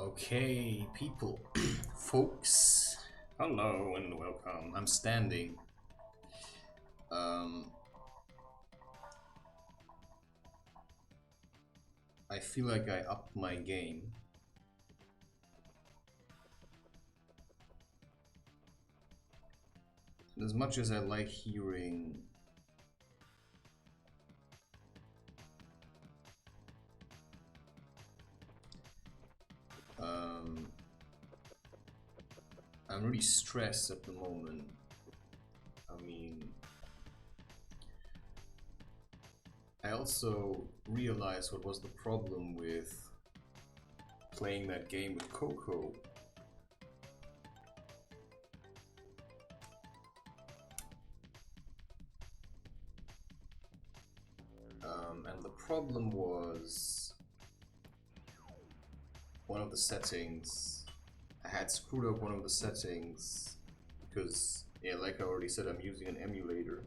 Okay, people, folks, hello and welcome. I'm standing. I feel like I upped my game. And as much as I like hearing I'm really stressed at the moment. I mean, I also realized what was the problem with playing that game with Coco. And the problem was one of the settings. I had screwed up one of the settings because, yeah, like I already said, I'm using an emulator.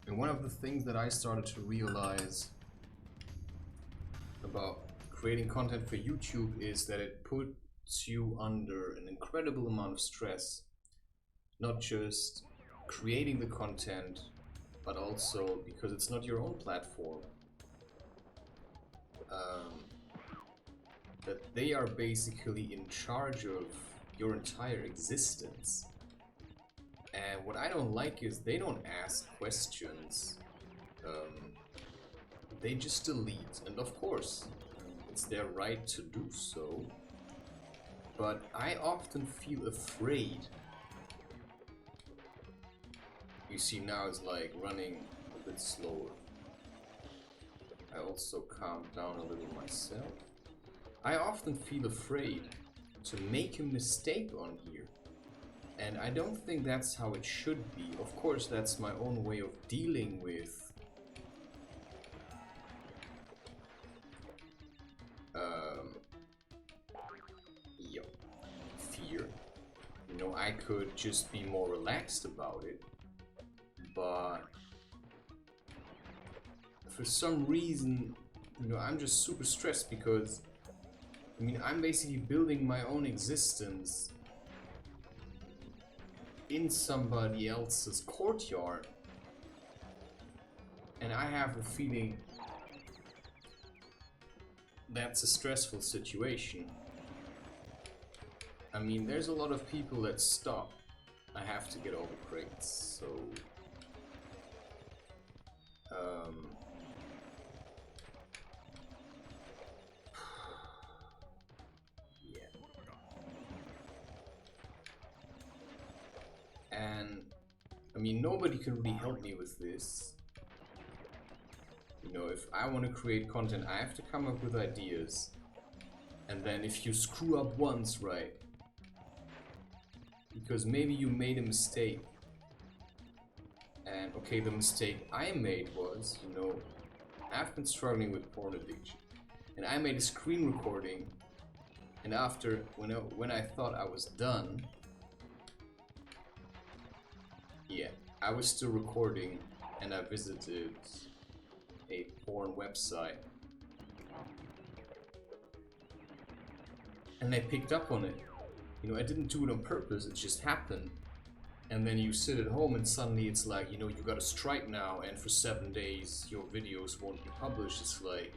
And one of the things that I started to realize about creating content for YouTube is that it puts you under an incredible amount of stress. Not just creating the content, but also because it's not your own platform. That they are basically in charge of your entire existence. And what I don't like is they don't ask questions. They just delete. And of course, it's their right to do so. But I often feel afraid. You see, now it's like running a bit slower. I also calmed down a little myself. I often feel afraid to make a mistake on here. And I don't think that's how it should be. Of course, that's my own way of dealing with fear. You know, I could just be more relaxed about it, but for some reason, you know, I'm just super stressed because, I mean, I'm basically building my own existence in somebody else's courtyard, and I have a feeling that's a stressful situation. I mean, there's a lot of people that stop. I have to get all the crates, so yeah. And I mean, nobody can really help me with this. You know, if I want to create content, I have to come up with ideas. And then if you screw up once, right? Because maybe you made a mistake. And okay, the mistake I made was, you know, I've been struggling with porn addiction. And I made a screen recording. And after, when I thought I was done, yeah, I was still recording and I visited a porn website. And they picked up on it. You know, I didn't do it on purpose, it just happened. And then you sit at home and suddenly it's like, you know, you got a strike now and for 7 days your videos won't be published. It's like,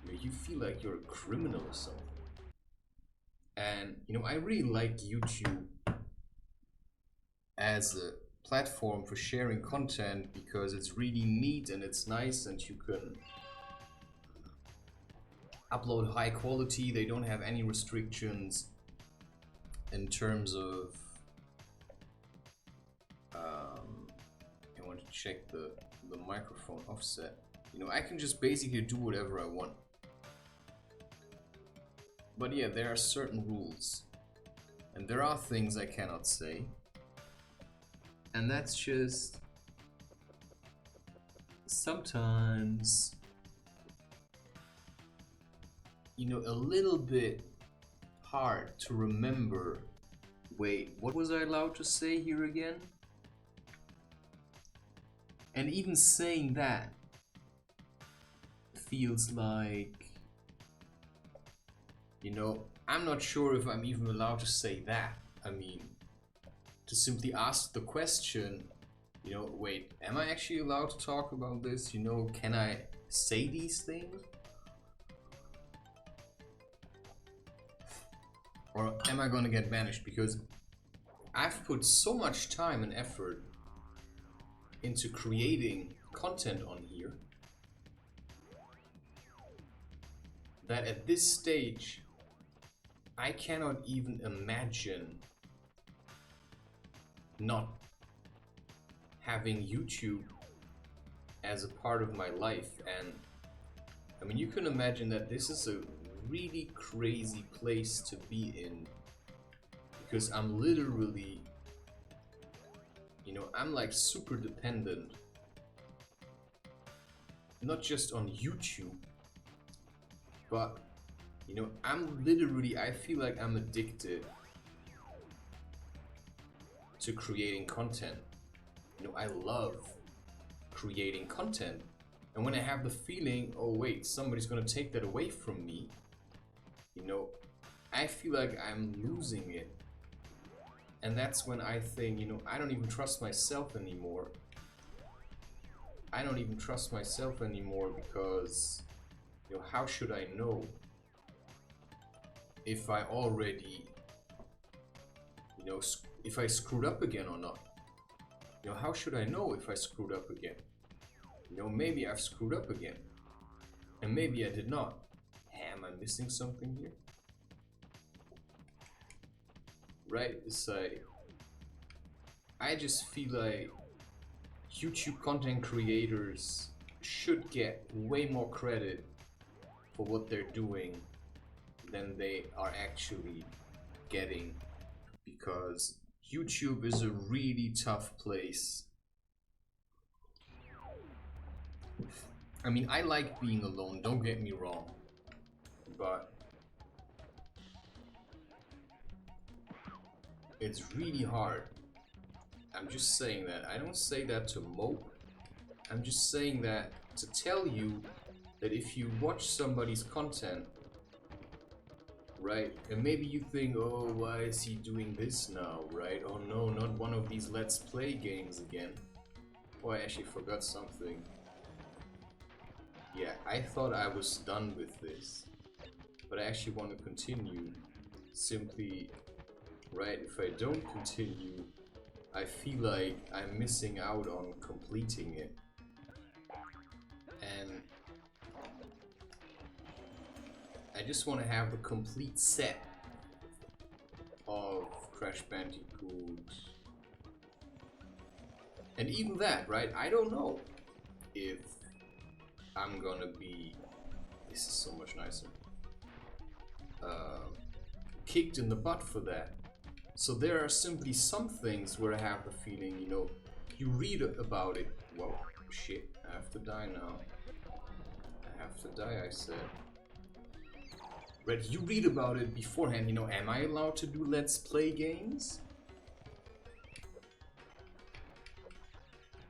you know, you feel like you're a criminal or something. And, you know, I really like YouTube as a platform for sharing content because it's really neat and it's nice and you can upload high quality. They don't have any restrictions in terms of I want to check the microphone offset. You know, I can just basically do whatever I want. But yeah, there are certain rules. And there are things I cannot say. And that's just sometimes, you know, a little bit hard to remember. Wait, what was I allowed to say here again? And even saying that feels like You know, I'm not sure if I'm even allowed to say that. I mean, to simply ask the question, you know, wait, am I actually allowed to talk about this? You know, can I say these things? Or am I gonna get banished? Because I've put so much time and effort into creating content on here that at this stage I cannot even imagine not having YouTube as a part of my life. And I mean, you can imagine that this is a really crazy place to be in, because I'm literally, you know, I'm like super dependent, not just on YouTube, but you know, I'm literally, I feel like I'm addicted to creating content. You know, I love creating content. And when I have the feeling, oh wait, somebody's gonna take that away from me, you know, I feel like I'm losing it. And that's when I think, you know, I don't even trust myself anymore. I don't even trust myself anymore because, you know, how should I know if I already, you know, if I screwed up again or not? You know, how should I know if I screwed up again? You know, maybe I've screwed up again. And maybe I did not. Am I missing something here? Right? It's like, I just feel like YouTube content creators should get way more credit for what they're doing than they are actually getting, because YouTube is a really tough place. I mean, I like being alone, don't get me wrong, but it's really hard. I'm just saying that. I don't say that to mope. I'm just saying that to tell you that if you watch somebody's content, right, and maybe you think, oh, why is he doing this now, right? Oh no, not one of these let's play games again. Oh, I actually forgot something. Yeah, I thought I was done with this, but I actually want to continue. Simply, right, if I don't continue, I feel like I'm missing out on completing it. And I just want to have the complete set of Crash Bandicoot. And even that, right, I don't know if I'm gonna be, this is so much nicer, kicked in the butt for that. So there are simply some things where I have the feeling, you know, you read about it. Whoa, shit, I have to die now. I have to die, I said. Right, you read about it beforehand, you know, am I allowed to do let's play games?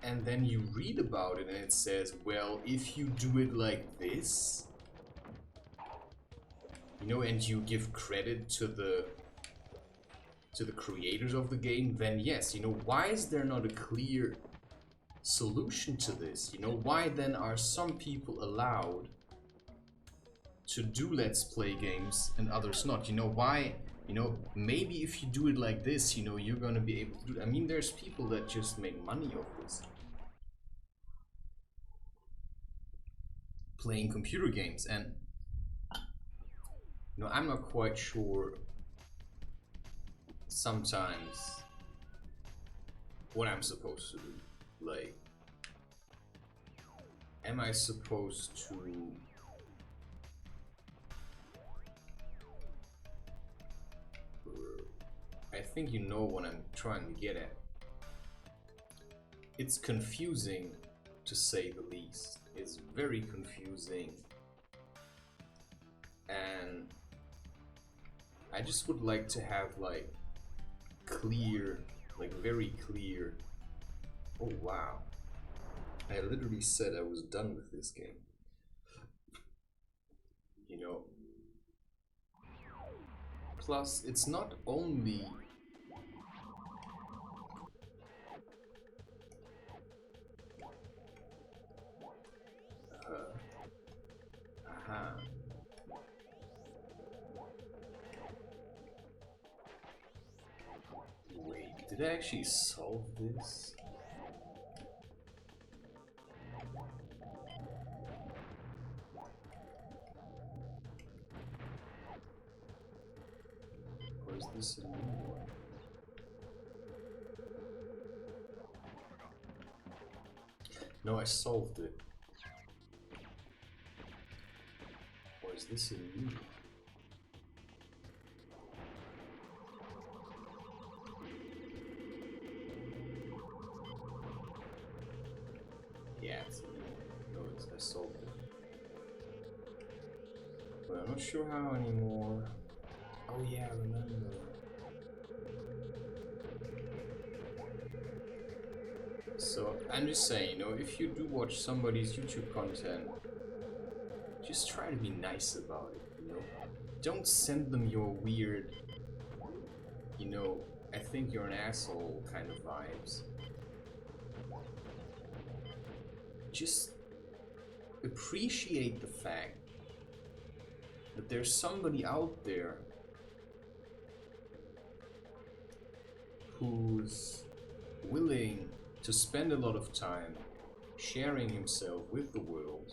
And then you read about it and it says, well, if you do it like this, you know, and you give credit to the creators of the game, then yes, you know, why is there not a clear solution to this? You know, why then are some people allowed to do let's play games and others not? You know, why, you know, maybe if you do it like this, you know, you're gonna be able to do it. I mean, there's people that just make money off this, playing computer games, and you know, I'm not quite sure sometimes what I'm supposed to do. Like, am I supposed to I think you know what I'm trying to get at. It's confusing, to say the least. It's very confusing. And I just would like to have like clear, like very clear. Oh wow. I literally said I was done with this game. You know, Plus, it's not only aha. Wait, did I actually solve this? Or is this a new one? No, I solved it. Or is this a new one? Yeah, it's a new one. No, I solved it. But I'm not sure how anymore. Oh yeah, I remember. So, I'm just saying, you know, if you do watch somebody's YouTube content, just try to be nice about it, you know? Don't send them your weird, you know, I think you're an asshole kind of vibes. Just appreciate the fact that there's somebody out there who's willing to spend a lot of time sharing himself with the world,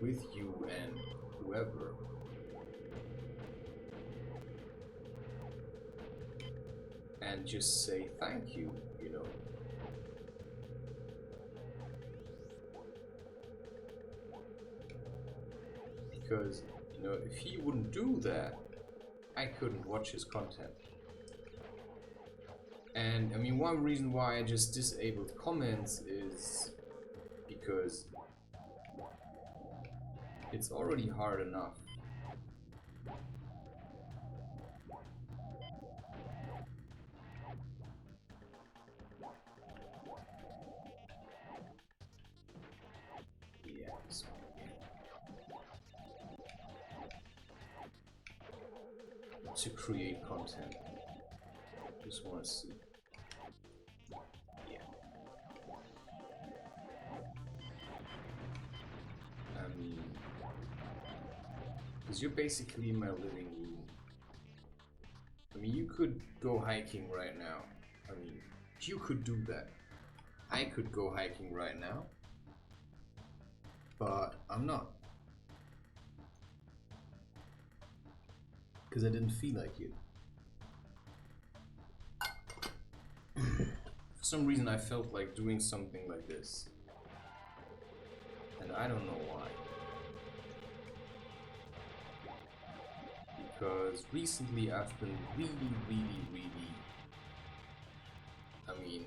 with you and whoever. And just say thank you, you know. Because, you know, if he wouldn't do that, I couldn't watch his content. And I mean, one reason why I just disabled comments is because it's already hard enough. Yeah, this one again. To create content. Just want to see. Yeah. I mean, because you're basically in my living room. I mean, you could go hiking right now. I mean, you could do that. I could go hiking right now. But I'm not. Because I didn't feel like it. For some reason I felt like doing something like this. And I don't know why. Because recently I've been really, I mean,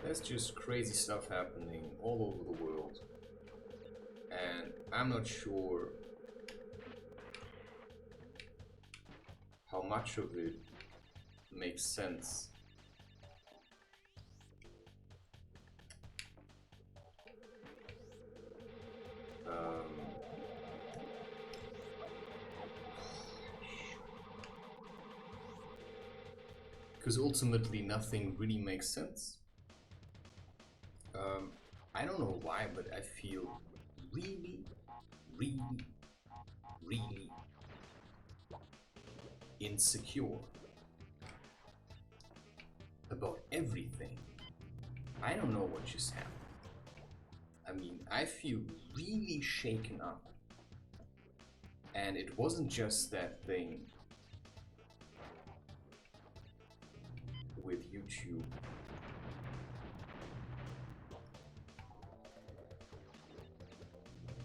there's just crazy stuff happening all over the world. And I'm not sure how much of it makes sense. Because ultimately nothing really makes sense. I don't know why, but I feel really insecure about everything. I don't know what just happened. I mean, I feel really shaken up. And it wasn't just that thing with YouTube.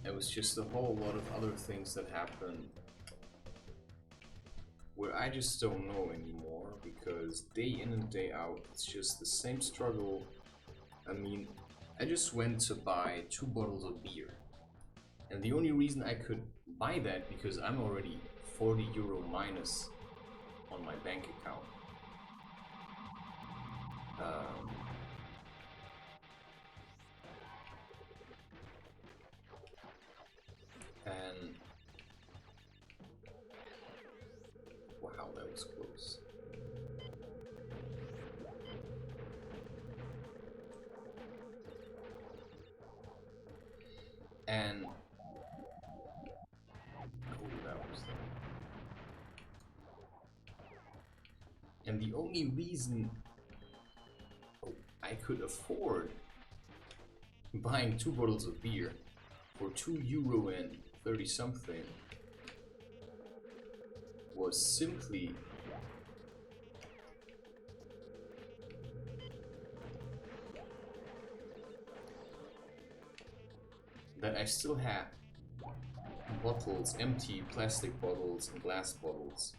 It was just a whole lot of other things that happened where I just don't know anymore, because day in and day out it's just the same struggle. I mean, I just went to buy 2 bottles of beer, and the only reason I could buy that because I'm already 40 euro minus on my bank account. And that was close. And and the only reason I could afford buying 2 bottles of beer for €2 and 30 something was simply that I still had bottles, empty plastic bottles and glass bottles.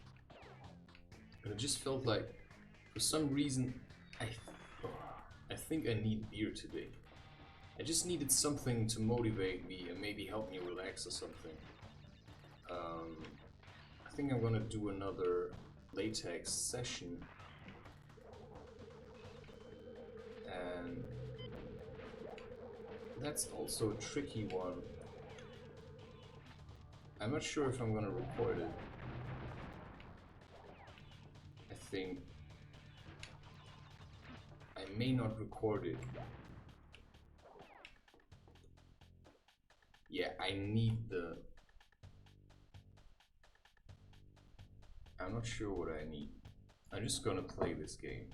And it just felt like, for some reason, I think I need beer today. I just needed something to motivate me and maybe help me relax or something. I think I'm gonna do another latex session. And that's also a tricky one. I'm not sure if I'm gonna record it. I think I may not record it. Yeah, I need the... I'm not sure what I need. I'm just gonna play this game.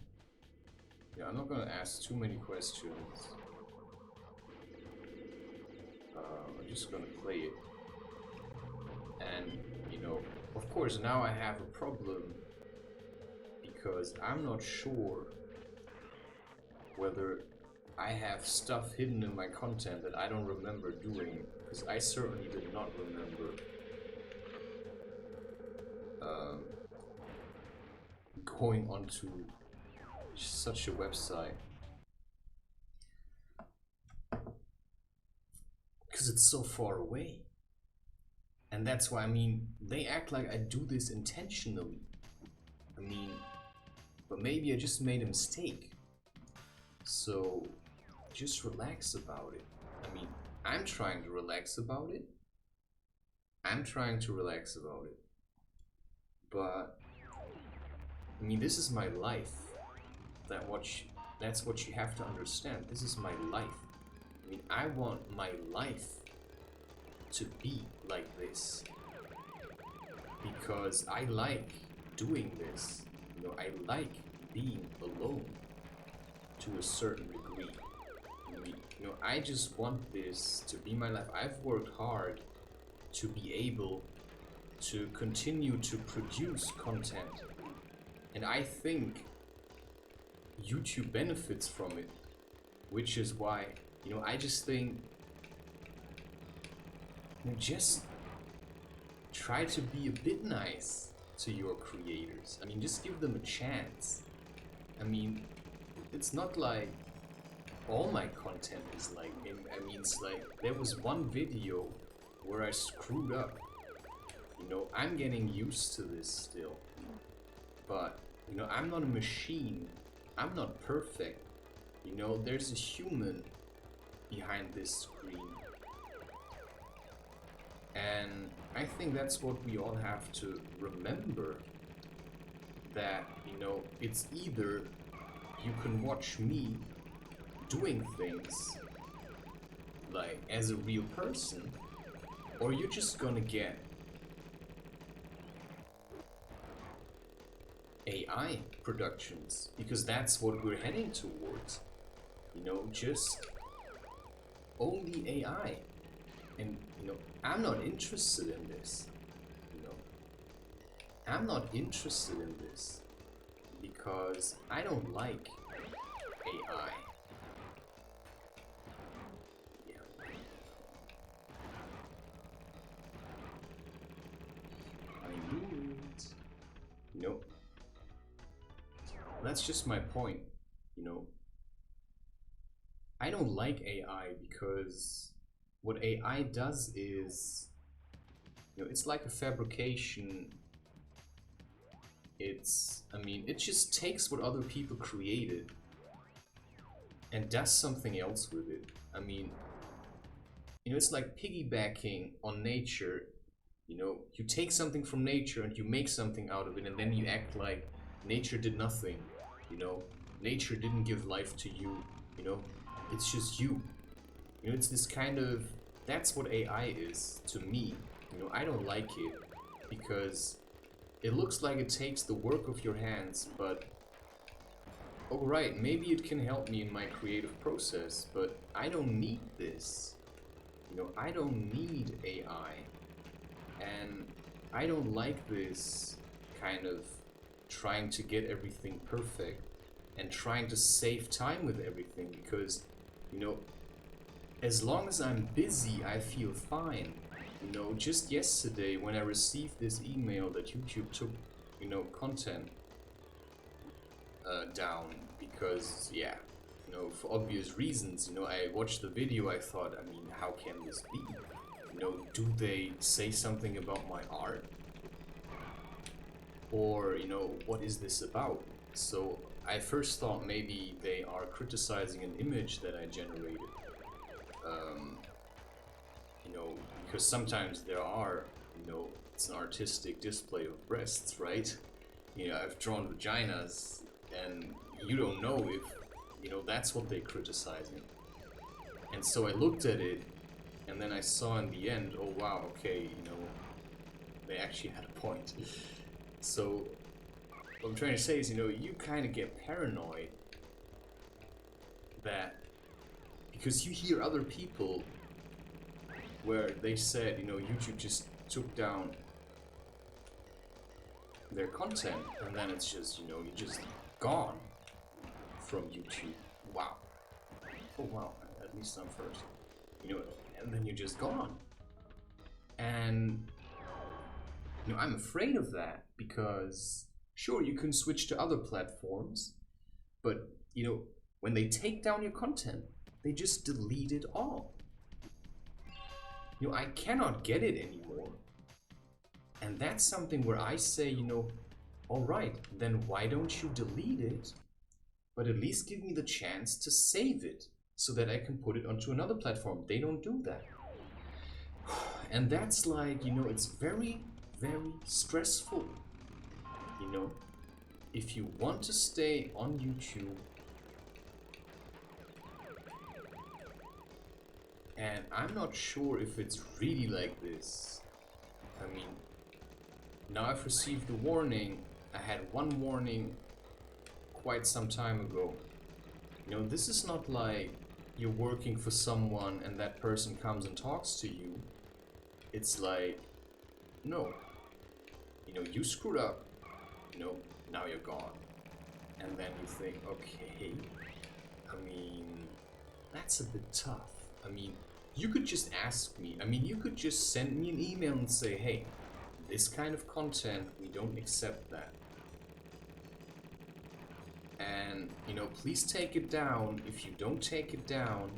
Yeah, I'm not gonna ask too many questions. I'm just gonna play it. And, you know, of course now I have a problem because I'm not sure whether I have stuff hidden in my content that I don't remember doing, because I certainly did not remember going onto such a website. Because it's so far away. And that's why, I mean, they act like I do this intentionally. I mean, but maybe I just made a mistake. So, just relax about it. I mean, I'm trying to relax about it. But, I mean, this is my life. That's what you have to understand. This is my life. I mean, I want my life to be like this. Because I like doing this. You know, I like being alone to a certain degree. You know, I just want this to be my life. I've worked hard to be able to continue to produce content. And I think YouTube benefits from it. Which is why, you know, I just think, you know, just try to be a bit nice to your creators. I mean, just give them a chance. I mean, it's not like all my content is like, I mean, it's like, there was one video where I screwed up. You know, I'm getting used to this still. But, you know, I'm not a machine. I'm not perfect. You know, there's a human behind this screen. And I think that's what we all have to remember. That, you know, it's either you can watch me doing things like as a real person, or you're just gonna get AI productions, because that's what we're heading towards. You know, just only AI. And, you know, I'm not interested in this. You know, I'm not interested in this because I don't like AI. Yeah. I knew it. You know, that's just my point. You know, I don't like AI because what AI does is, you know, it's like a fabrication. I mean, it just takes what other people created and does something else with it. I mean, you know, it's like piggybacking on nature You know, you take something from nature and you make something out of it, and then you act like nature did nothing. You know, nature didn't give life to you. You know, it's just you. You know, it's this kind of, that's what AI is to me. You know, I don't like it because it looks like it takes the work of your hands, but alright, maybe it can help me in my creative process, but I don't need this. You know, I don't need AI. And I don't like this kind of trying to get everything perfect and trying to save time with everything, because, you know, as long as I'm busy, I feel fine. You know, just yesterday when I received this email that YouTube took, you know, content down because, yeah, you know, for obvious reasons. You know, I watched the video, I thought, I mean, how can this be? You know, do they say something about my art? Or, you know, what is this about? So I first thought maybe they are criticizing an image that I generated. You know, because sometimes there are, you know, it's an artistic display of breasts, right? You know, I've drawn vaginas, and you don't know if, you know, that's what they're criticizing. And so I looked at it, and then I saw in the end, oh wow, okay, you know, they actually had a point. So what I'm trying to say is, you know, you kind of get paranoid that because you hear other people where they said, you know, YouTube just took down their content, and then it's just, you know, you're just gone from YouTube. Wow. Oh wow, at least I'm first. You know, and then you're just gone. And, you know, I'm afraid of that because, sure, you can switch to other platforms, but, you know, when they take down your content, they just delete it all. You know, I cannot get it anymore. And that's something where I say, you know, alright, then why don't you delete it, but at least give me the chance to save it so that I can put it onto another platform. They don't do that. And that's like, you know, it's very, very stressful. You know, if you want to stay on YouTube, and I'm not sure if it's really like this. I mean, now I've received a warning. I had one warning quite some time ago. You know, this is not like you're working for someone and that person comes and talks to you. It's like, no, you know, you screwed up, you know, now you're gone. And then you think, okay, I mean, that's a bit tough. I mean, you could just ask me, I mean, you could just send me an email and say, hey, this kind of content, we don't accept that. And, you know, please take it down. If you don't take it down,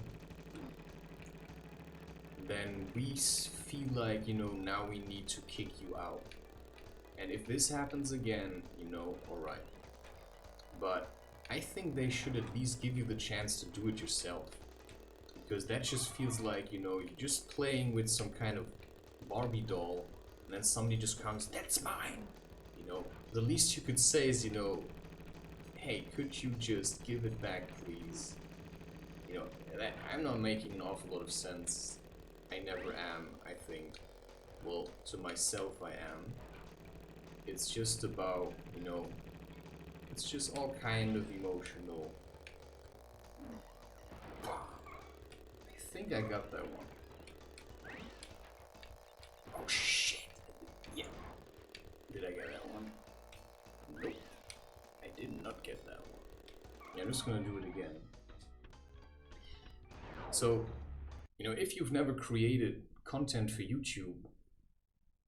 then we feel like, you know, now we need to kick you out. And if this happens again, you know, alright. But I think they should at least give you the chance to do it yourself. Because that just feels like, you know, you're just playing with some kind of Barbie doll, and then somebody just comes, that's mine! You know, the least you could say is, you know, hey, could you just give it back, please? You know, that, I'm not making an awful lot of sense. I never am, I think. Well, to myself I am. It's just about, you know, it's just all kind of emotional. I think I got that one. Oh shit! Yeah. Did I get that one? Nope. I did not get that one. Yeah, I'm just gonna do it again. So, you know, if you've never created content for YouTube,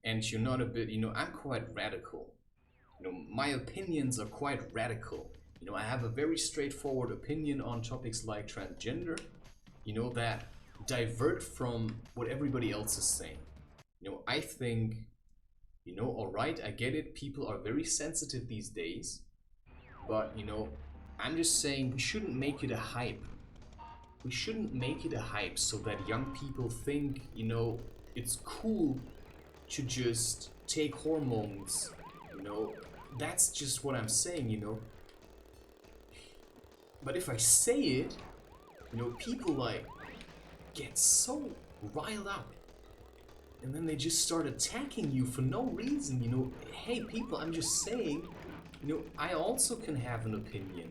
and you're not a bit, you know, I'm quite radical. You know, my opinions are quite radical. You know, I have a very straightforward opinion on topics like transgender, you know, that divert from what everybody else is saying. You know, I think, you know, alright, I get it, people are very sensitive these days, but, you know, I'm just saying we shouldn't make it a hype. We shouldn't make it a hype so that young people think, you know, it's cool to just take hormones, you know, that's just what I'm saying, you know. But if I say it, you know, people like get so riled up. And then they just start attacking you for no reason, you know. Hey people, I'm just saying, you know, I also can have an opinion,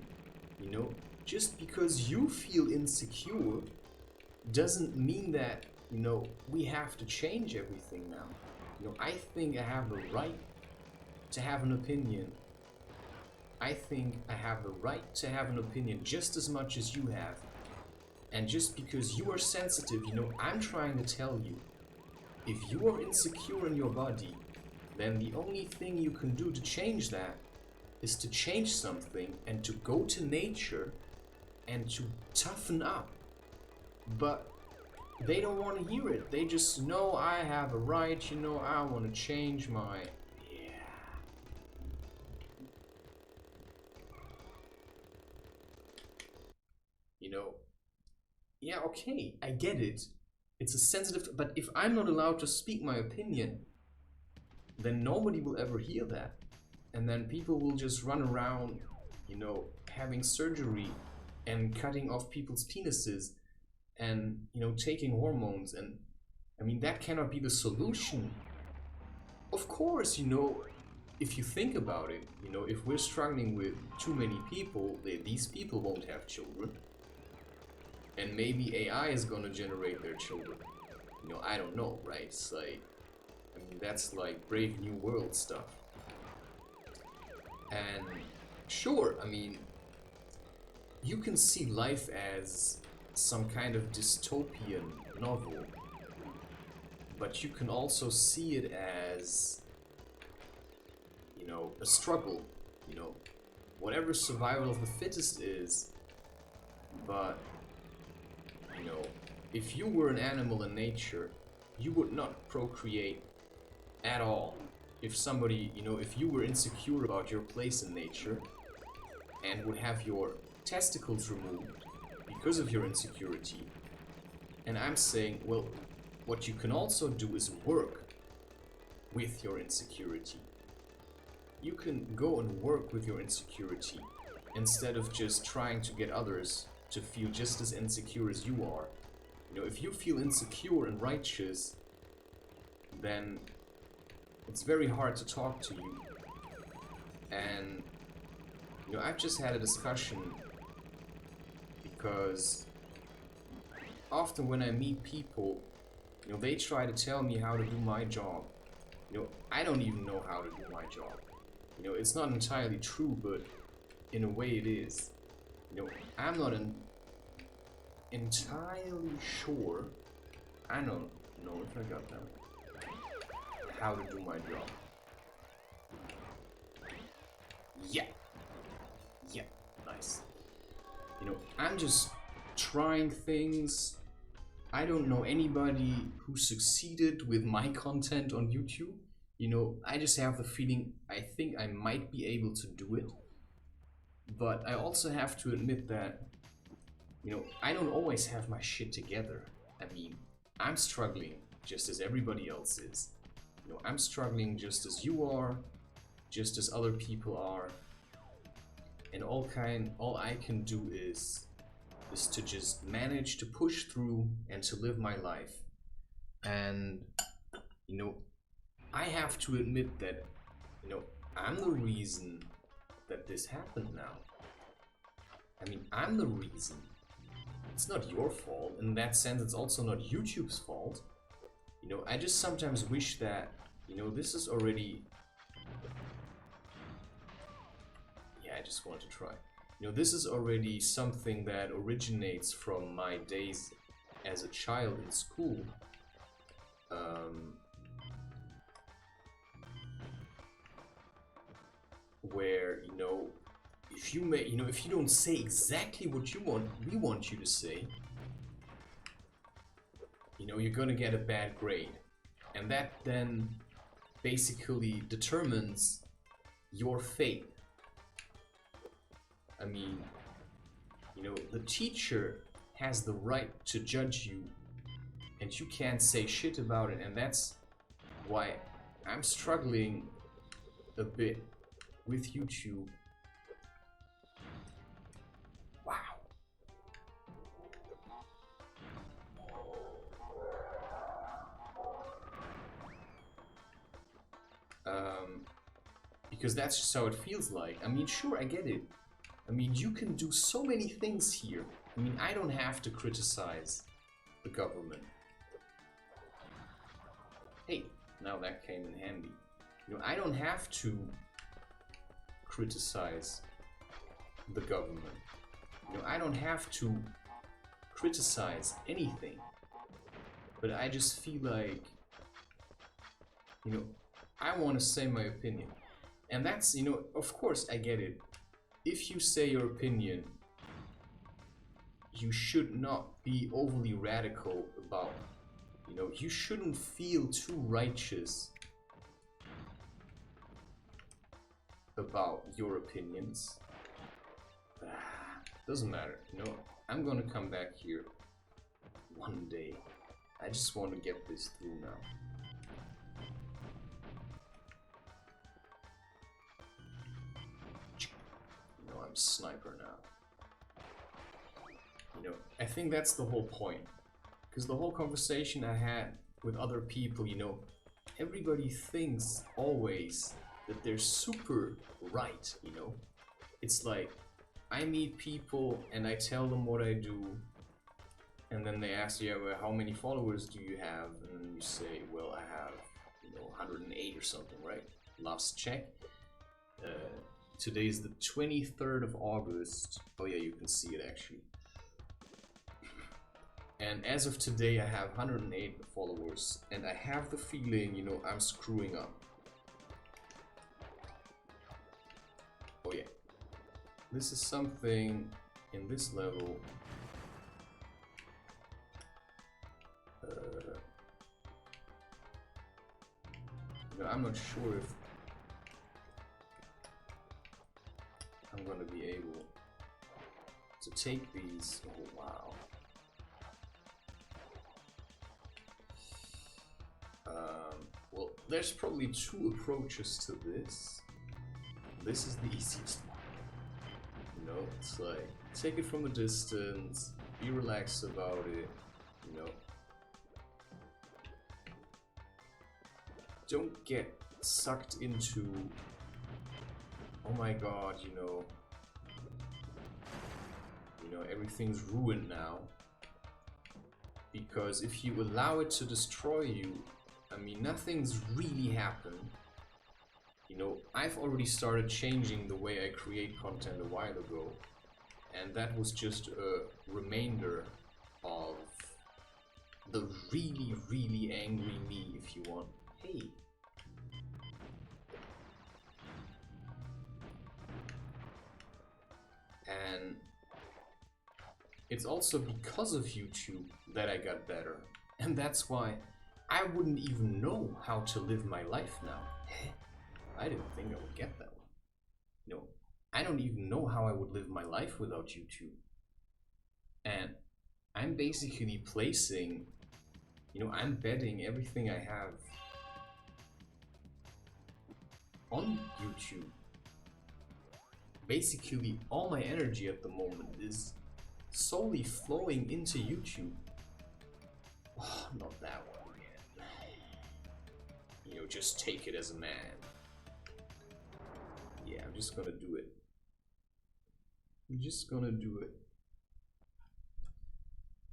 you know. Just because you feel insecure doesn't mean that, you know, we have to change everything now. You know, I think I have the right to have an opinion. I think I have the right to have an opinion just as much as you have. And just because you are sensitive, you know, I'm trying to tell you, if you are insecure in your body, then the only thing you can do to change that is to change something and to go to nature and to toughen up. But they don't want to hear it. They just know I have a right, you know, I want to change my... Yeah. You know, yeah, okay, I get it. It's a sensitive... But if I'm not allowed to speak my opinion, then nobody will ever hear that. And then people will just run around, you know, having surgery and cutting off people's penises and, you know, taking hormones. And I mean, that cannot be the solution. Of course, you know, if you think about it, you know, if we're struggling with too many people, these people won't have children. And maybe AI is gonna generate their children. You know, I don't know, right? It's like, I mean, that's like Brave New World stuff. And sure, I mean, you can see life as some kind of dystopian novel, but you can also see it as, you know, a struggle, you know, whatever survival of the fittest is. But, you know, if you were an animal in nature, you would not procreate at all. If somebody, you know, if you were insecure about your place in nature and would have your testicles removed because of your insecurity, and I'm saying, well, what you can also do is work with your insecurity. You can go and work with your insecurity instead of just trying to get others to feel just as insecure as you are. You know, if you feel insecure and righteous, then it's very hard to talk to you. And, you know, I've just had a discussion because often when I meet people, you know, they try to tell me how to do my job. You know, I don't even know how to do my job. You know, it's not entirely true, but in a way it is. You know, I'm not entirely sure. I don't know if I got that. How to do my job. Yeah. Yeah, nice. You know, I'm just trying things. I don't know anybody who succeeded with my content on YouTube. You know, I just have the feeling I think I might be able to do it. But I also have to admit that, you know, I don't always have my shit together. I mean, I'm struggling just as everybody else is. You know, I'm struggling just as you are, just as other people are. And all I can do is to just manage to push through and to live my life. And, you know, I have to admit that, you know, I'm the reason that this happened now. I mean, I'm the reason. It's not your fault. In that sense, it's also not YouTube's fault. You know, I just sometimes wish that, you know, this is already... Yeah, I just want to try. You know, this is already something that originates from my days as a child in school. Where, you know, if you don't say exactly what you want, we want you to say, you know, you're gonna get a bad grade. And that then basically determines your fate. I mean, you know, the teacher has the right to judge you, and you can't say shit about it, and that's why I'm struggling a bit with YouTube. Wow. Because that's just how it feels like. I mean, sure, I get it. I mean, you can do so many things here. I mean, I don't have to criticize the government. Hey, now that came in handy. You know, I don't have to criticize the government. You know, I don't have to criticize anything. But I just feel like, you know, I want to say my opinion. And that's, you know, of course I get it. If you say your opinion, you should not be overly radical about, you know, you shouldn't feel too righteous about your opinions. Doesn't matter, you know, I'm gonna come back here one day. I just want to get this through now. You know, I'm sniper now. You know, I think that's the whole point. Because the whole conversation I had with other people, you know, everybody thinks always that they're super right, you know. It's like, I meet people and I tell them what I do, and then they ask you, yeah, well, how many followers do you have? And then you say, well, I have, you know, 108 or something, right? Last check. Today is the 23rd of August. Oh yeah, you can see it actually. And as of today, I have 108 followers, and I have the feeling, you know, I'm screwing up. Oh yeah. This is something in this level. You know, I'm not sure if I'm gonna be able to take these. Oh wow. Well, there's probably two approaches to this. This is the easiest one. You know, it's like, take it from a distance, be relaxed about it, you know. Don't get sucked into, oh my god, you know, everything's ruined now. Because if you allow it to destroy you, I mean, nothing's really happened. You know, I've already started changing the way I create content a while ago, and that was just a remainder of the really, really angry me, if you want. Hey. And it's also because of YouTube that I got better, and that's why I wouldn't even know how to live my life now. I didn't think I would get that one. You know, I don't even know how I would live my life without YouTube. And I'm basically placing, you know, I'm betting everything I have on YouTube. Basically, all my energy at the moment is solely flowing into YouTube. Oh, not that one again. You know, just take it as a man. Yeah, I'm just gonna do it. I'm just gonna do it.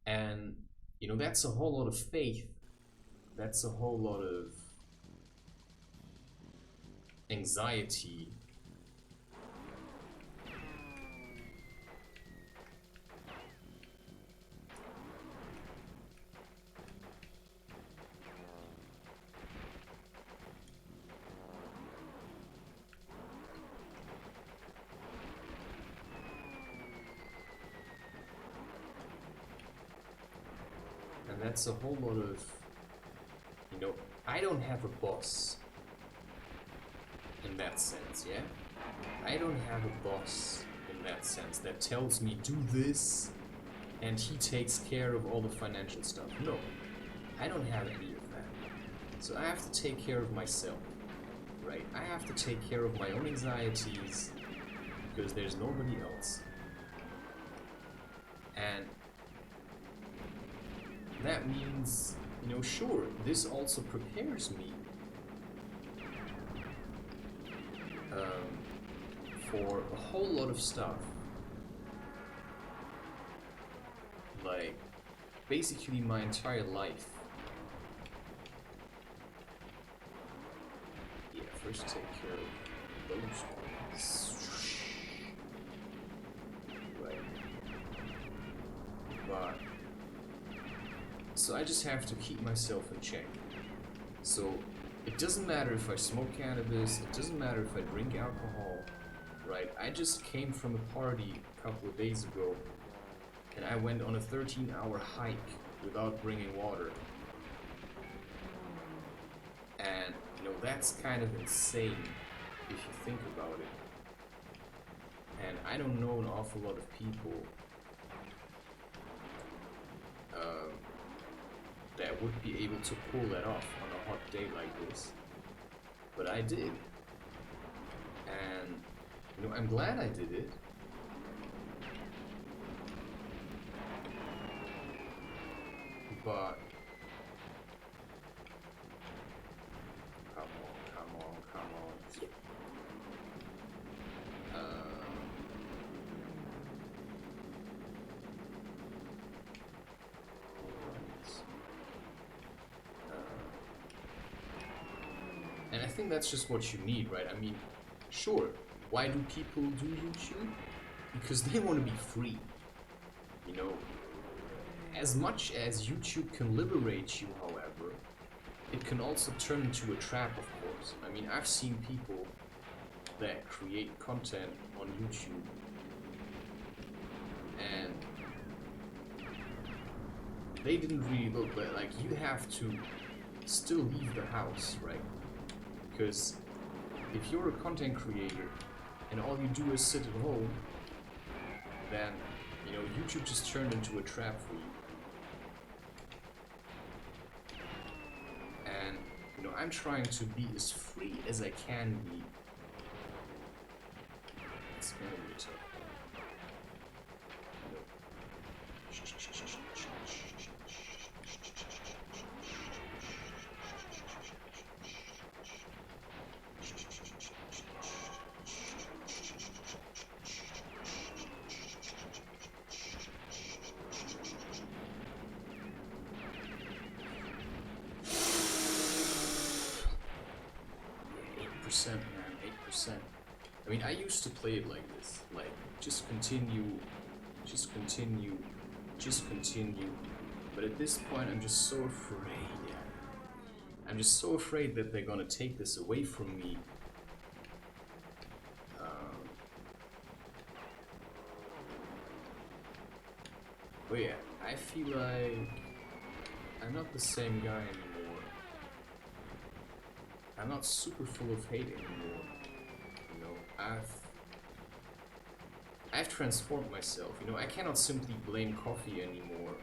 And, you know, that's a whole lot of faith. That's a whole lot of anxiety. And that's a whole lot of, you know, I don't have a boss in that sense, yeah? I don't have a boss in that sense that tells me do this and he takes care of all the financial stuff. No, I don't have any of that. So I have to take care of myself, right? I have to take care of my own anxieties because there's nobody else. And that means, you know, sure, this also prepares me for a whole lot of stuff. Like, basically my entire life. Yeah, first take care of those ones. Right. But so I just have to keep myself in check. So it doesn't matter if I smoke cannabis, it doesn't matter if I drink alcohol, right? I just came from a party a couple of days ago and I went on a 13-hour hike without bringing water. And, you know, that's kind of insane if you think about it. And I don't know an awful lot of people that would be able to pull that off on a hot day like this. But I did. And, you know, I'm glad I did it. But come on. And I think that's just what you need, right? I mean, sure, why do people do YouTube? Because they want to be free, you know? As much as YouTube can liberate you, however, it can also turn into a trap, of course. I mean, I've seen people that create content on YouTube and they didn't really look, but like, you have to still leave the house, right? Because if you're a content creator and all you do is sit at home, then, you know, YouTube just turned into a trap for you. And, you know, I'm trying to be as free as I can be. It's gonna be tough. Man, 8%. I mean, I used to play it like this, like, just continue, but at this point I'm just so afraid. I'm just so afraid that they're gonna take this away from me. But yeah, I feel like I'm not the same guy anymore. I'm not super full of hate anymore. You know, I've transformed myself. You know, I cannot simply blame coffee anymore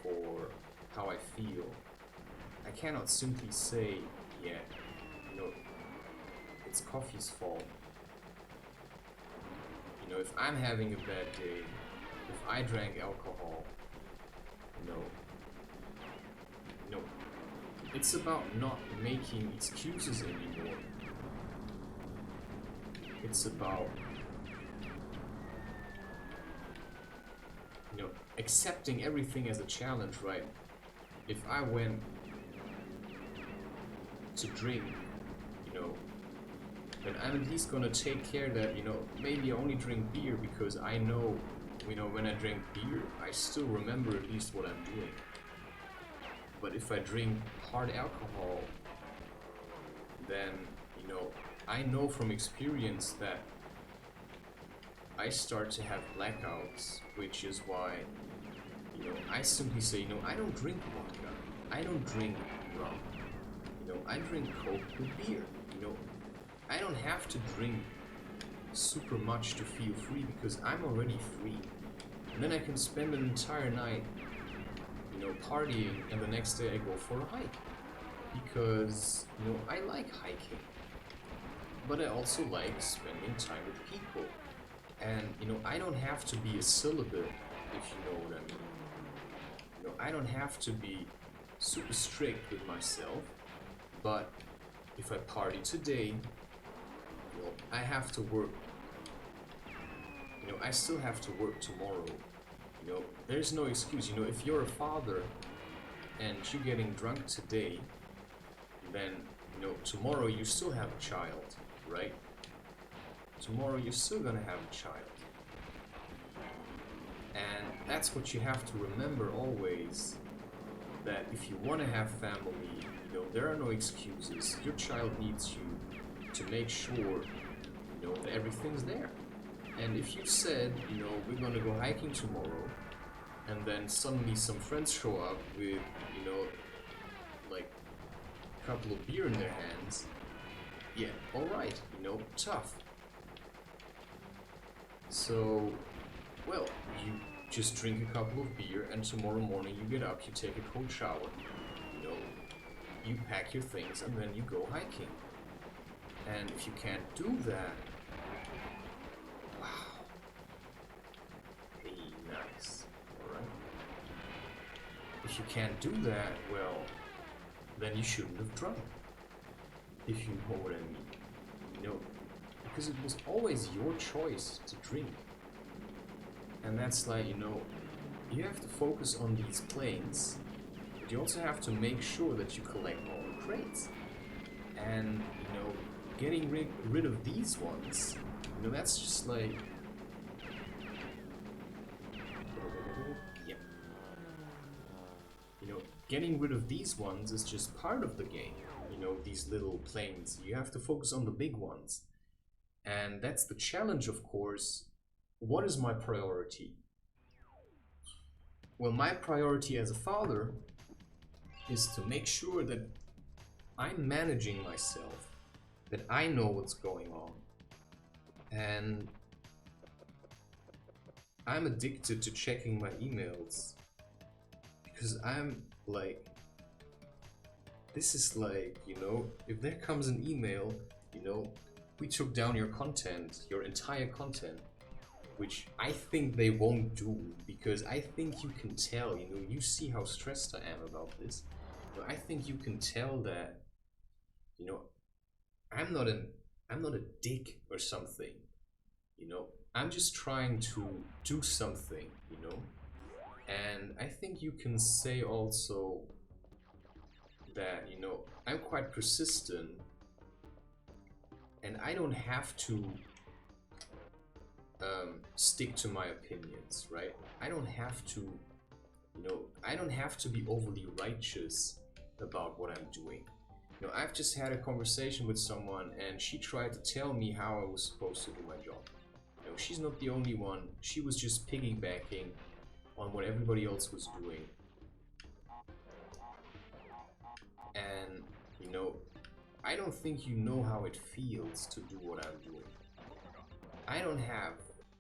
for how I feel. I cannot simply say, yeah, you know, it's coffee's fault. You know, if I'm having a bad day, if I drank alcohol, you know, it's about not making excuses anymore. It's about, you know, accepting everything as a challenge, right? If I went to drink, you know, then I'm at least gonna take care that, you know, maybe I only drink beer because I know, you know, when I drink beer, I still remember at least what I'm doing. But if I drink hard alcohol, then, you know, I know from experience that I start to have blackouts, which is why, you know, I simply say, you know, I don't drink vodka, I don't drink rum, you know, I drink Coke with beer, you know, I don't have to drink super much to feel free because I'm already free. And then I can spend an entire night, you know, partying, and the next day I go for a hike. because, you know, I like hiking, but I also like spending time with people. And, you know, I don't have to be a celibate, if you know what I mean. You know, I don't have to be super strict with myself, but if I party today, you know, I have to work. You know, I still have to work tomorrow. You know, there's no excuse. You know, if you're a father and you're getting drunk today, then, you know, tomorrow you still have a child, right? Tomorrow you're still gonna have a child. And that's what you have to remember always, that if you want to have family, you know, there are no excuses. Your child needs you to make sure, you know, that everything's there. And if you said, you know, we're gonna go hiking tomorrow, and then suddenly some friends show up with, you know, like a couple of beer in their hands, yeah, alright, you know, tough. So, well, you just drink a couple of beer, and tomorrow morning you get up, you take a cold shower, you know, you pack your things, and then you go hiking. And if you can't do that, wow, hey, nice, alright? If you can't do that, well, then you shouldn't have drunk, if you know what I mean, you know, because it was always your choice to drink. And that's like, you know, you have to focus on these planes, but you also have to make sure that you collect all the crates. And, you know, getting rid of these ones, you know, that's just like... Yeah. You know, getting rid of these ones is just part of the game. You know, these little planes. You have to focus on the big ones. And that's the challenge, of course. What is my priority? Well, my priority as a father is to make sure that I'm managing myself, that I know what's going on. And I'm addicted to checking my emails because I'm like, this is like, you know, if there comes an email, you know, we took down your content, your entire content, which I think they won't do, because I think you can tell, you know, you see how stressed I am about this. You know, I think you can tell that, you know, I'm not a dick or something, you know. I'm just trying to do something, you know. And I think you can say also that, you know, I'm quite persistent and I don't have to stick to my opinions, right? I don't have to, you know, I don't have to be overly righteous about what I'm doing. You know, I've just had a conversation with someone and she tried to tell me how I was supposed to do my job. You know, she's not the only one. She was just piggybacking on what everybody else was doing. And, you know, I don't think you know how it feels to do what I'm doing. I don't have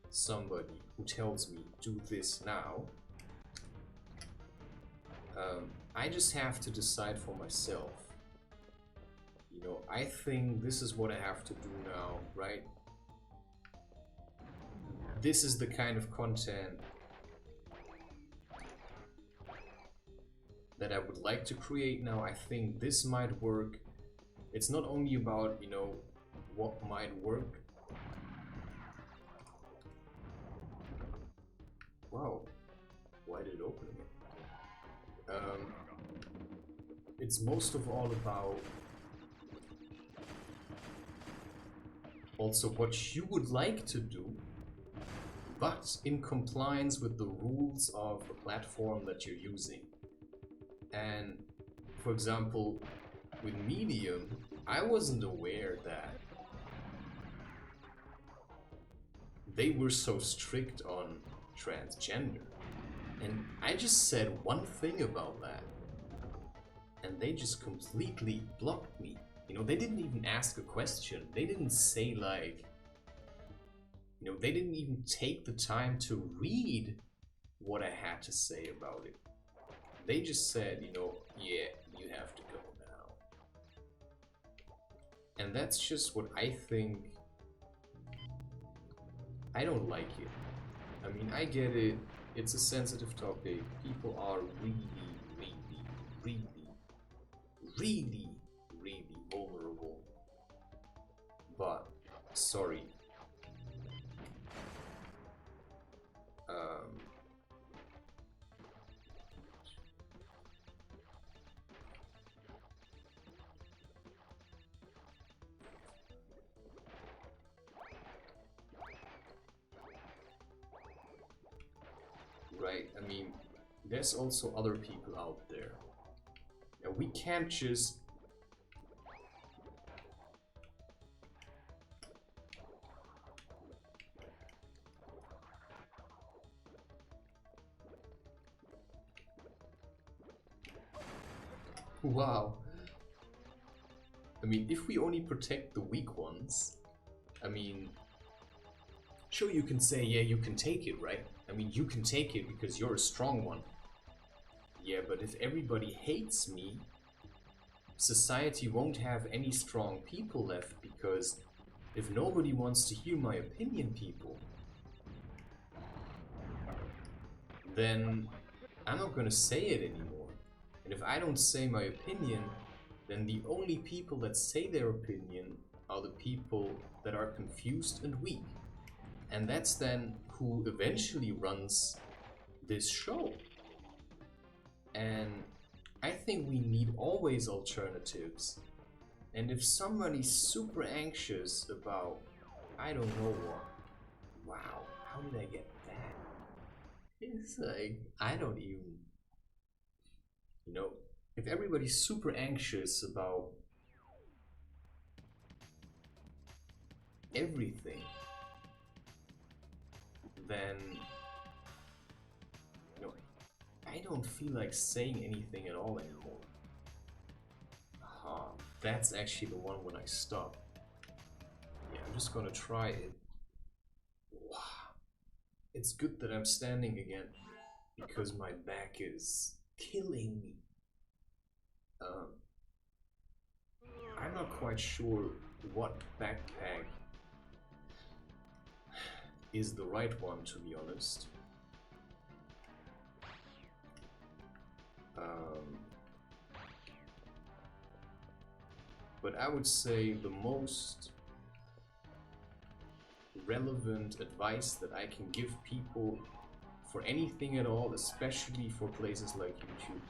somebody who tells me, do this now. I just have to decide for myself. You know, I think this is what I have to do now, right? This is the kind of content that I would like to create now. I think this might work. It's not only about, you know, what might work. Wow, why did it open again? It's most of all about also what you would like to do, but in compliance with the rules of the platform that you're using. And for example, with Medium, I wasn't aware that they were so strict on transgender. And I just said one thing about that, and they just completely blocked me. You know, they didn't even ask a question. They didn't say like, you know, they didn't even take the time to read what I had to say about it. They just said, you know, yeah, you have to go now. And that's just what I think. I don't like it. I mean, I get it. It's a sensitive topic. People are really vulnerable. But, sorry. Right, I mean, there's also other people out there. And we can't just... Wow. I mean, if we only protect the weak ones, I mean... Sure, you can say, yeah, you can take it, right? I mean, you can take it because you're a strong one. Yeah, but if everybody hates me, society won't have any strong people left, because if nobody wants to hear my opinion, people, then I'm not gonna say it anymore. And if I don't say my opinion, then the only people that say their opinion are the people that are confused and weak. And that's then who eventually runs this show. And I think we need always alternatives. And if somebody's super anxious about, I don't know what, wow, how did I get that? It's like, I don't even, you know, if everybody's super anxious about everything, then, you know, I don't feel like saying anything at all anymore. Aha, that's actually the one when I stop. Yeah, I'm just gonna try it. Wow. It's good that I'm standing again, because my back is killing me. I'm not quite sure what backpack is the right one, to be honest. But I would say the most relevant advice that I can give people for anything at all, especially for places like YouTube,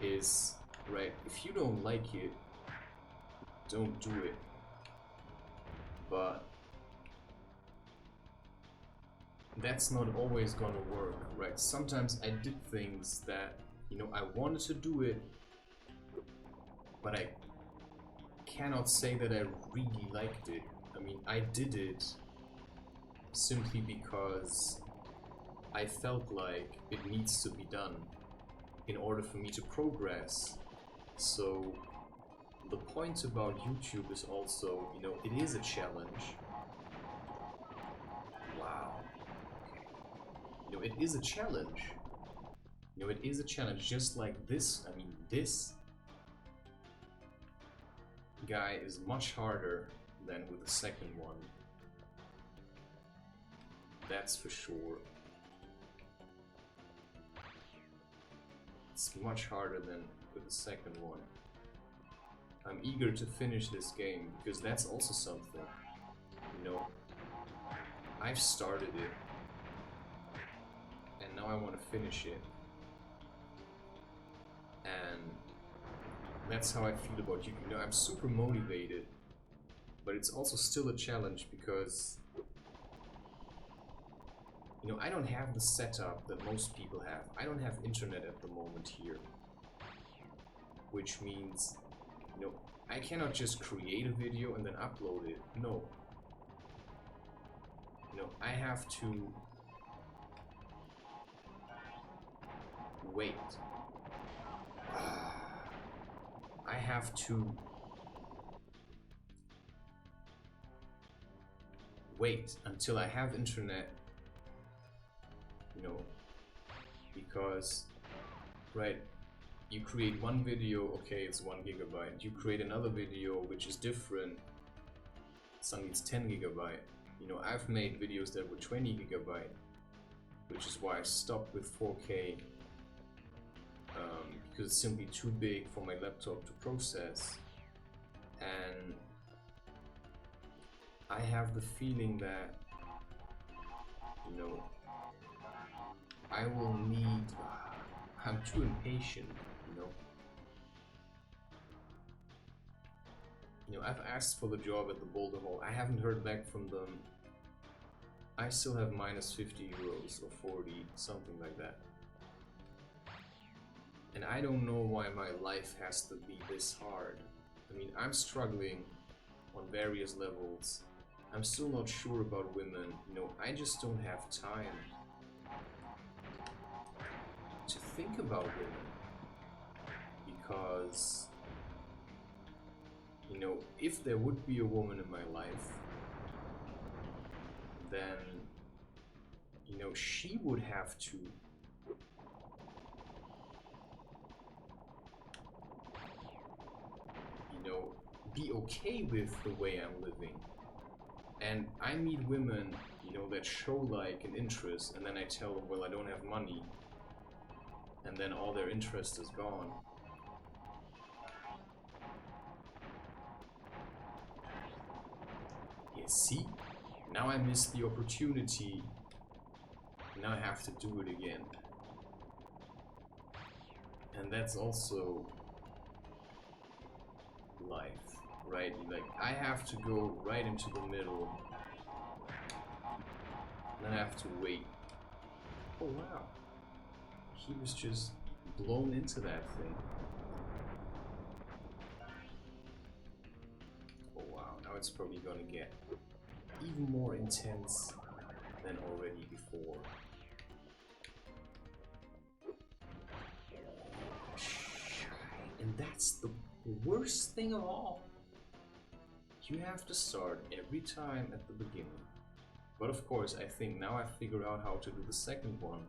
is, right, if you don't like it, don't do it. But that's not always gonna work, right? Sometimes I did things that, you know, I wanted to do it, but I cannot say that I really liked it. I mean, I did it simply because I felt like it needs to be done in order for me to progress. So the point about YouTube is also, you know, it is a challenge. Wow. You know, it is a challenge. You know, it is a challenge, just like this. I mean, this guy is much harder than with the second one. That's for sure. It's much harder than with the second one. I'm eager to finish this game, because that's also something. You know, I've started it, and now I want to finish it. And that's how I feel about you. You know, I'm super motivated, but it's also still a challenge because, you know, I don't have the setup that most people have. I don't have internet at the moment here, which means, you know, I cannot just create a video and then upload it. No. You know, I have to wait. I have to wait until I have internet, you know, because, right, you create one video, okay, it's 1 gigabyte. You create another video which is different, some needs 10 gigabyte. You know, I've made videos that were 20 gigabyte, which is why I stopped with 4K, because it's simply too big for my laptop to process. And I have the feeling that, you know, I will need, I'm too impatient, you know. You know, I've asked for the job at the Boulder Hall. I haven't heard back from them. I still have minus 50 euros or 40, something like that. And I don't know why my life has to be this hard. I mean, I'm struggling on various levels. I'm still not sure about women. You know, I just don't have time to think about women. Because, you know, if there would be a woman in my life, then, you know, she would have to be okay with the way I'm living. And I meet women, you know, that show like an interest, and then I tell them, well, I don't have money, and then all their interest is gone. Yeah, see? Now I missed the opportunity. Now I have to do it again. And that's also life. Right, like I have to go right into the middle, and then I have to wait. Oh wow, he was just blown into that thing. Oh wow, now it's probably gonna get even more intense than already before. And that's the worst thing of all. You have to start every time at the beginning. But of course, I think now I figured out how to do the second one.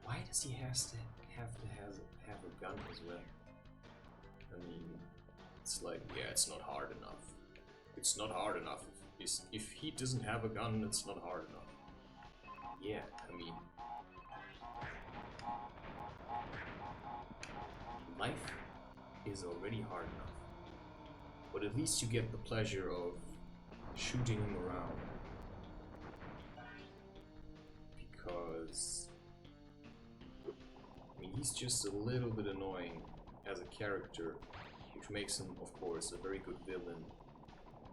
Why does he have a gun as well? I mean, it's like, yeah, it's not hard enough. It's not hard enough. If he doesn't have a gun, it's not hard enough. Yeah, I mean, life is already hard enough. But at least you get the pleasure of shooting him around. Because, I mean, he's just a little bit annoying as a character, which makes him, of course, a very good villain.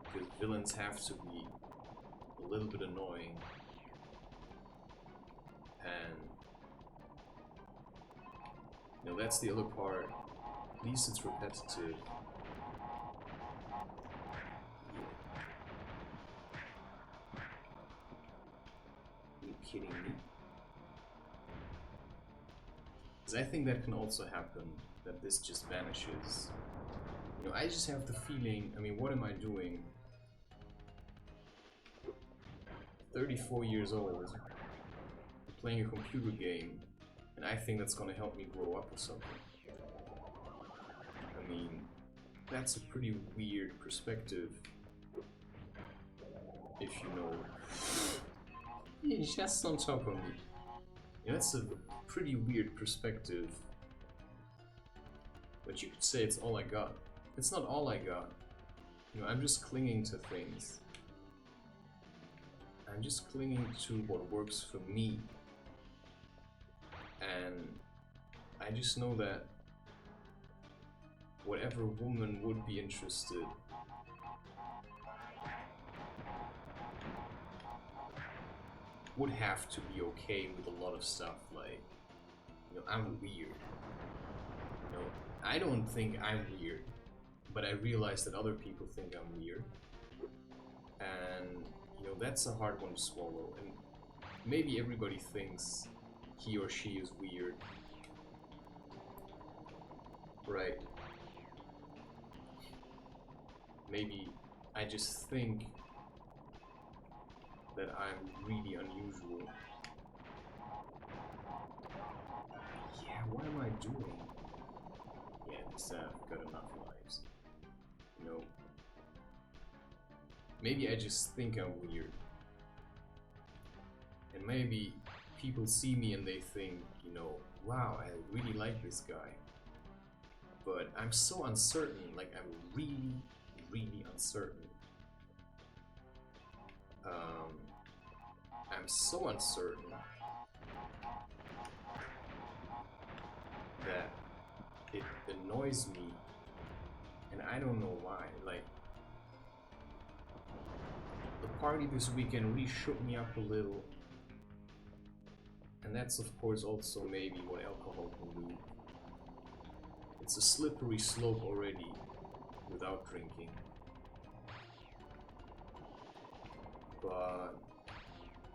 Because villains have to be a little bit annoying. And, you know, that's the other part. At least it's repetitive. Kidding me? Because I think that can also happen, that this just vanishes. You know, I just have the feeling, I mean, what am I doing? 34 years old, playing a computer game, and I think that's gonna help me grow up or something. I mean, that's a pretty weird perspective, if you know. He's just on top of me. Yeah, that's a pretty weird perspective. But you could say it's all I got. It's not all I got. You know, I'm just clinging to things. I'm just clinging to what works for me. And I just know that whatever woman would be interested, would have to be okay with a lot of stuff. Like, you know, I'm weird. You know, I don't think I'm weird, but I realize that other people think I'm weird. And, you know, that's a hard one to swallow. And maybe everybody thinks he or she is weird. Right? Maybe I just think that I'm really unusual. Yeah, what am I doing? said I've got enough lives. You know, maybe I just think I'm weird. And maybe people see me and they think, you know, wow, I really like this guy. But I'm so uncertain, like I'm really, really uncertain. I'm so uncertain that it annoys me, and I don't know why. Like, the party this weekend really shook me up a little, and that's of course also maybe what alcohol can do. It's a slippery slope already without drinking, but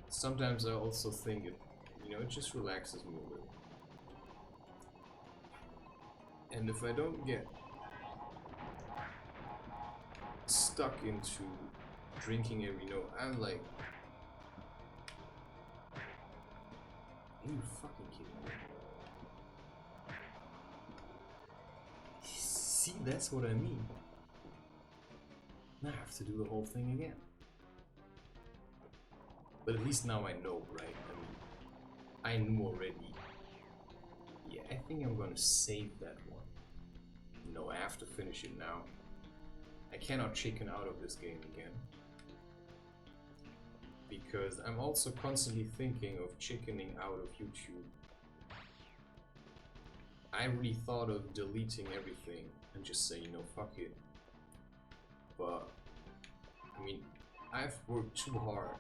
sometimes I also think it, you know, it just relaxes me a little. And if I don't get stuck into drinking every, you know, I'm like, are you fucking kidding me? See, that's what I mean. Now I have to do the whole thing again. But at least now I know, right? I mean, I knew already. Yeah, I think I'm gonna save that one. No, I have to finish it now. I cannot chicken out of this game again. Because I'm also constantly thinking of chickening out of YouTube. I really thought of deleting everything and just saying, you know, fuck it. But, I mean, I've worked too hard.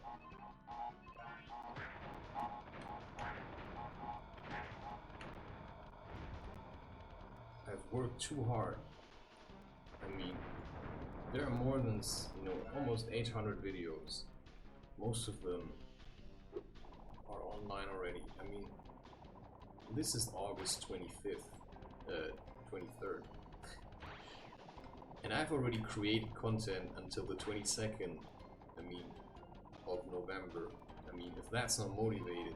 I've worked too hard. I mean, there are more than, you know, almost 800 videos. Most of them are online already. I mean, this is August 25th, 23rd. And I've already created content until the 22nd, I mean, of November. I mean, if that's not motivated,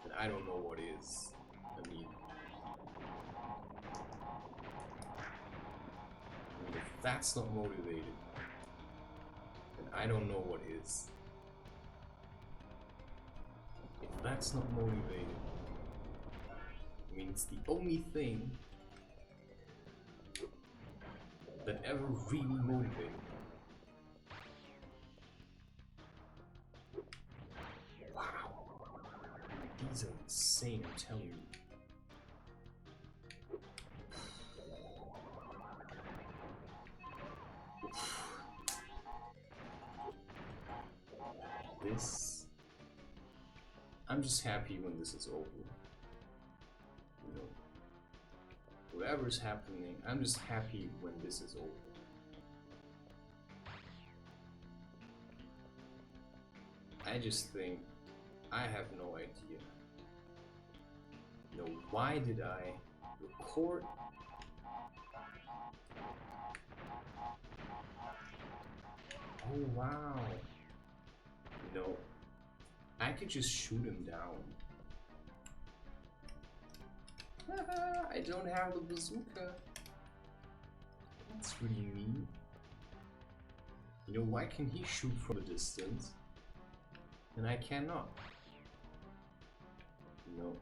then I don't know what is. I mean, if that's not motivated, then I don't know what is. If that's not motivated, I mean, it's the only thing that ever really motivated me. Wow. These are insane, I'm telling you. This... I'm just happy when this is over. You know, whatever's happening, I'm just happy when this is over. I just think I have no idea. You know, why did I record? Oh wow. You know, I could just shoot him down. I don't have the bazooka. That's really mean. You know, why can he shoot from a distance and I cannot? You know.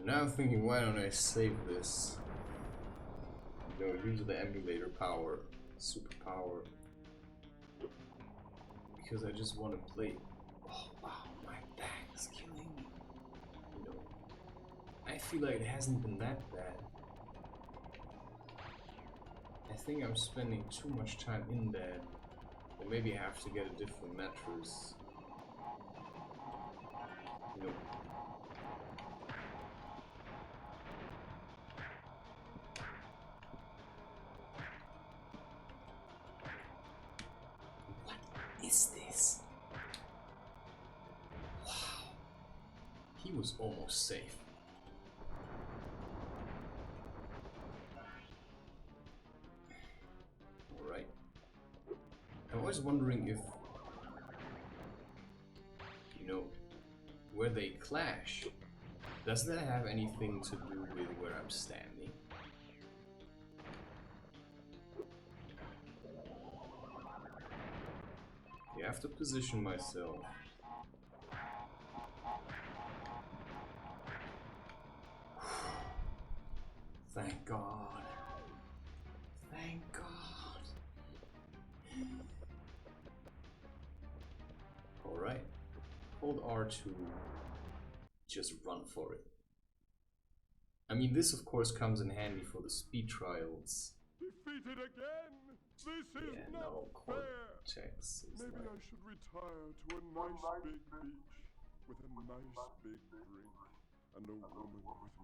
Now I'm thinking, why don't I save this? You know, use the emulator power, superpower. Because I just want to play. Oh wow, my back is killing me. You know, I feel like it hasn't been that bad. I think I'm spending too much time in bed. And maybe I have to get a different mattress. You know. What is this? Wow. He was almost safe. sometimes wondering if, you know, where they clash, does that have anything to do with where I'm standing? You have to position myself. Thank God. Thank God. Alright. Hold R to just run for it. I mean, this of course comes in handy for the speed trials. Defeated again? This is not fair. Maybe I should retire to a nice big beach with a nice big drink and a woman with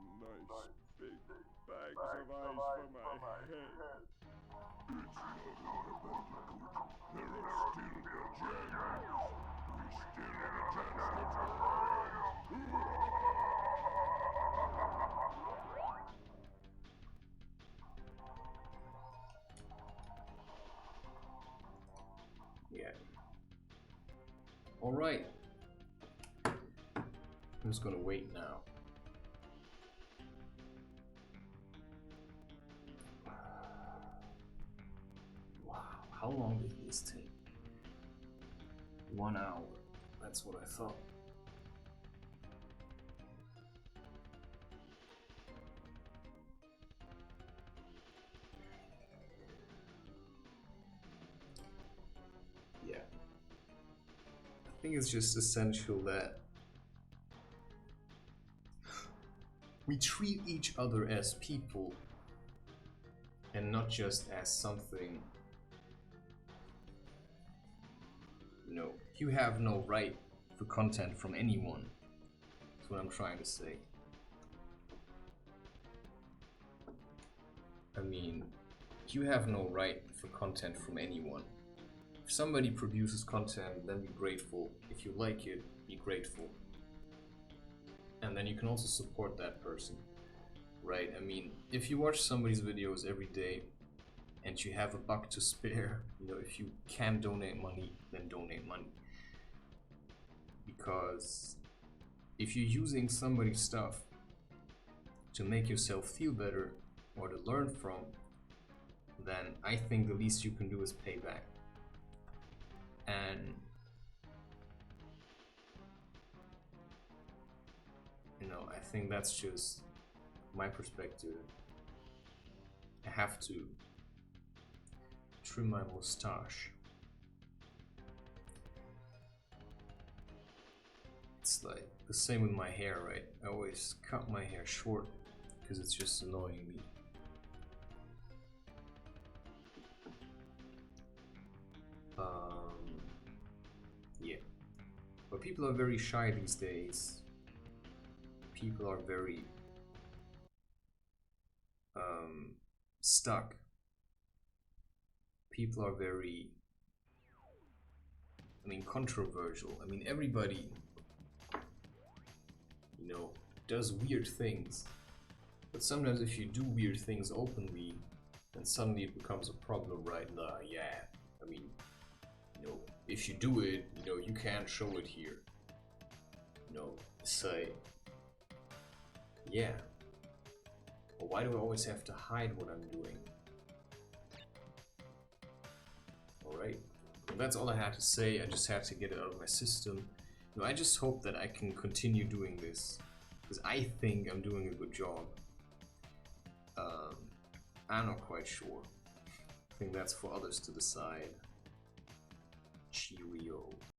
nice big bags of ice for my head. It's not over, Bandicoot. There are still the gems. We still have a chance to triumph. Yeah. Alright. I'm just gonna wait now. Wow, how long did this take? 1 hour. That's what I thought. Yeah. I think it's just essential that we treat each other as people and not just as something. You know, you have no right for content from anyone. That's what I'm trying to say. I mean, you have no right for content from anyone. If somebody produces content, then be grateful. If you like it, be grateful. And then you can also support that person, right? I mean, if you watch somebody's videos every day and you have $1 to spare, you know, if you can donate money, then donate money. Because if you're using somebody's stuff to make yourself feel better or to learn from, then I think the least you can do is pay back. And you know, I think that's just my perspective. I have to trim my mustache. It's like the same with my hair, right? I always cut my hair short because it's just annoying me. Yeah. But people are very shy these days. People are very stuck. People are very, I mean, controversial. I mean, everybody, you know, does weird things. But sometimes if you do weird things openly, then suddenly it becomes a problem, right? Yeah, I mean, you know, if you do it, you know, you can't show it here. You know, say, yeah. Well, why do I always have to hide what I'm doing? Alright, well, that's all I had to say. I just had to get it out of my system. You know, I just hope that I can continue doing this, because I think I'm doing a good job. I'm not quite sure. I think that's for others to decide. Cheerio.